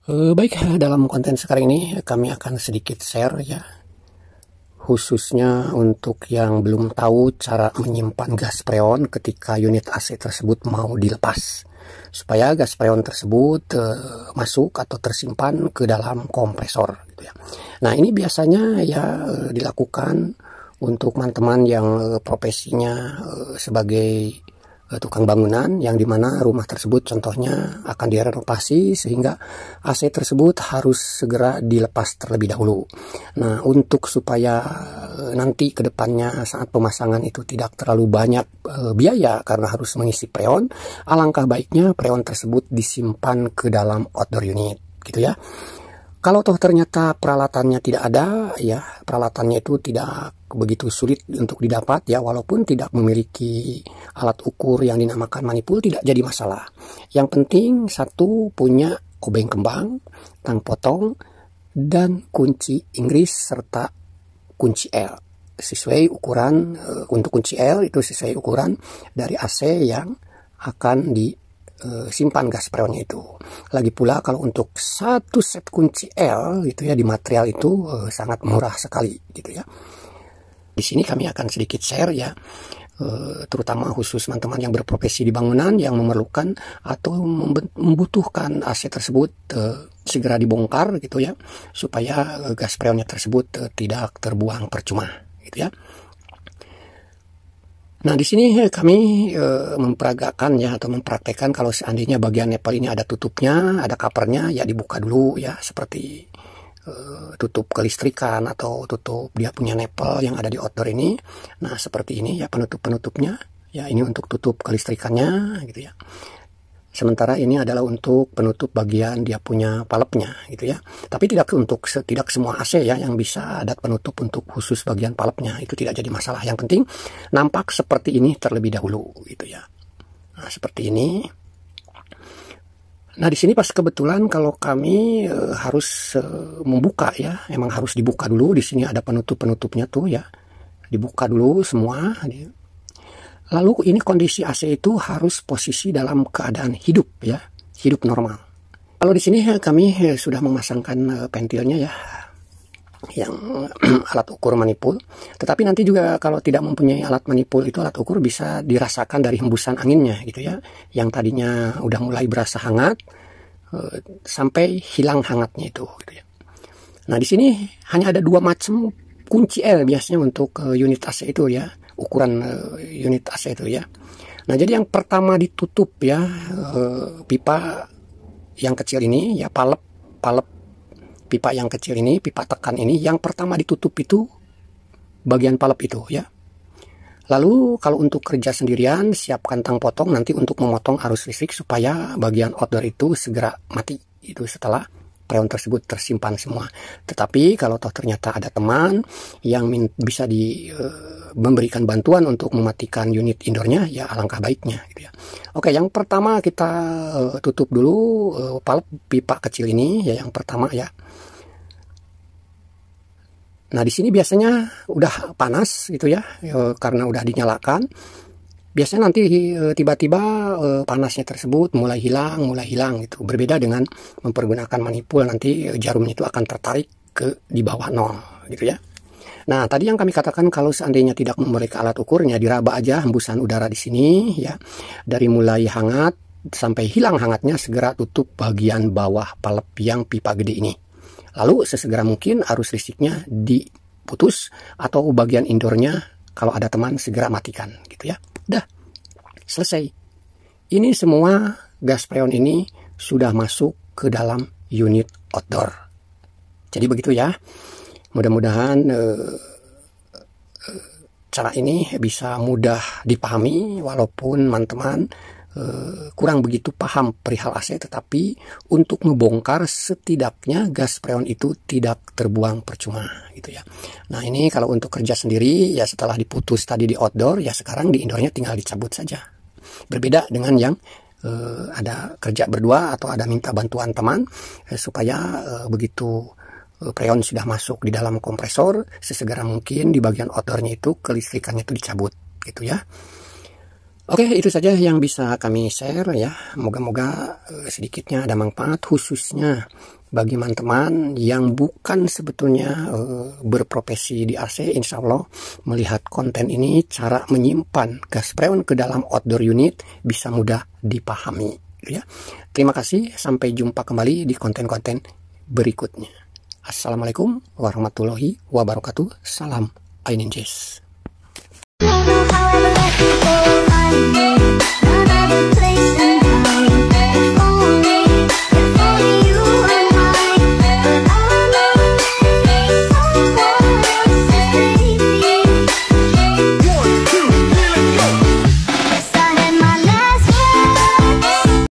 Baik, dalam konten sekarang ini kami akan sedikit share ya, khususnya untuk yang belum tahu cara menyimpan gas freon ketika unit AC tersebut mau dilepas, supaya gas freon tersebut masuk atau tersimpan ke dalam kompresor gitu ya. Nah, ini biasanya ya dilakukan untuk teman-teman yang profesinya sebagai tukang bangunan, yang dimana rumah tersebut contohnya akan direnovasi sehingga AC tersebut harus segera dilepas terlebih dahulu. Nah, untuk supaya nanti ke depannya saat pemasangan itu tidak terlalu banyak biaya karena harus mengisi freon, alangkah baiknya freon tersebut disimpan ke dalam outdoor unit gitu ya. Kalau toh ternyata peralatannya tidak ada, ya peralatannya itu tidak begitu sulit untuk didapat ya, walaupun tidak memiliki alat ukur yang dinamakan manipul tidak jadi masalah. Yang penting satu, punya obeng kembang, tang potong, dan kunci Inggris serta kunci L. Sesuai ukuran, untuk kunci L itu sesuai ukuran dari AC yang akan simpan gas freonnya itu. Lagi pula kalau untuk satu set kunci L gitu ya, di material itu sangat murah sekali gitu ya. Di sini kami akan sedikit share ya, terutama khusus teman-teman yang berprofesi di bangunan yang memerlukan atau membutuhkan AC tersebut segera dibongkar gitu ya, supaya gas freonnya tersebut tidak terbuang percuma gitu ya. Nah, di sini kami memperagakan ya, atau mempraktekkan kalau seandainya bagian nepel ini ada tutupnya, ada covernya, ya dibuka dulu ya, seperti tutup kelistrikan atau tutup dia punya nepel yang ada di outdoor ini. Nah, seperti ini ya penutup-penutupnya. Ya, ini untuk tutup kelistrikannya gitu ya. Sementara ini adalah untuk penutup bagian dia punya palepnya gitu ya. Tapi tidak semua AC ya yang bisa ada penutup untuk khusus bagian palepnya, itu tidak jadi masalah. Yang penting nampak seperti ini terlebih dahulu gitu ya. Nah, seperti ini. Nah, di sini pas kebetulan kalau kami harus membuka ya, emang harus dibuka dulu. Di sini ada penutup-penutupnya tuh ya. Dibuka dulu semua. Lalu ini kondisi AC itu harus posisi dalam keadaan hidup ya, hidup normal. Kalau di sini kami sudah memasangkan pentilnya ya, yang alat ukur manipul. Tetapi nanti juga kalau tidak mempunyai alat manipul itu, alat ukur bisa dirasakan dari hembusan anginnya gitu ya. Yang tadinya udah mulai berasa hangat sampai hilang hangatnya itu gitu ya. Nah, di sini hanya ada dua macam kunci L biasanya untuk unit AC itu ya, ukuran unit AC itu ya. Nah, jadi yang pertama ditutup ya, pipa yang kecil ini ya, palep pipa yang kecil ini, pipa tekan ini, yang pertama ditutup itu bagian palep itu ya. Lalu kalau untuk kerja sendirian, siapkan tang potong nanti untuk memotong arus listrik supaya bagian outdoor itu segera mati itu setelah freon tersebut tersimpan semua. Tetapi kalau toh ternyata ada teman yang bisa memberikan bantuan untuk mematikan unit indoornya, ya alangkah baiknya gitu ya. Oke, yang pertama kita tutup dulu palep pipa kecil ini ya, yang pertama ya. Nah, di sini biasanya udah panas gitu ya, karena udah dinyalakan. Biasanya nanti tiba-tiba panasnya tersebut mulai hilang gitu. Berbeda dengan mempergunakan manipul, nanti jarumnya itu akan tertarik ke di bawah nol gitu ya. Nah, tadi yang kami katakan kalau seandainya tidak memiliki alat ukurnya, diraba aja hembusan udara di sini ya. Dari mulai hangat sampai hilang hangatnya, segera tutup bagian bawah palep yang pipa gede ini. Lalu sesegera mungkin arus listriknya diputus atau bagian indoornya kalau ada teman segera matikan gitu ya. Udah selesai. Ini semua gas freon ini sudah masuk ke dalam unit outdoor. Jadi begitu ya. Mudah-mudahan cara ini bisa mudah dipahami, walaupun teman-teman kurang begitu paham perihal AC, tetapi untuk ngebongkar setidaknya gas freon itu tidak terbuang percuma gitu ya. Nah, ini kalau untuk kerja sendiri ya, setelah diputus tadi di outdoor ya, sekarang di indoornya tinggal dicabut saja. Berbeda dengan yang ada kerja berdua atau ada minta bantuan teman supaya begitu freon sudah masuk di dalam kompresor, sesegera mungkin di bagian outdoornya itu kelistrikannya itu dicabut gitu ya. Oke, itu saja yang bisa kami share ya. Moga-moga sedikitnya ada manfaat, khususnya bagi teman-teman yang bukan sebetulnya berprofesi di AC. Insya Allah melihat konten ini, cara menyimpan gas freon ke dalam outdoor unit bisa mudah dipahami ya. Terima kasih, sampai jumpa kembali di konten-konten berikutnya. Assalamualaikum warahmatullahi wabarakatuh. Salam Aininjis. None other places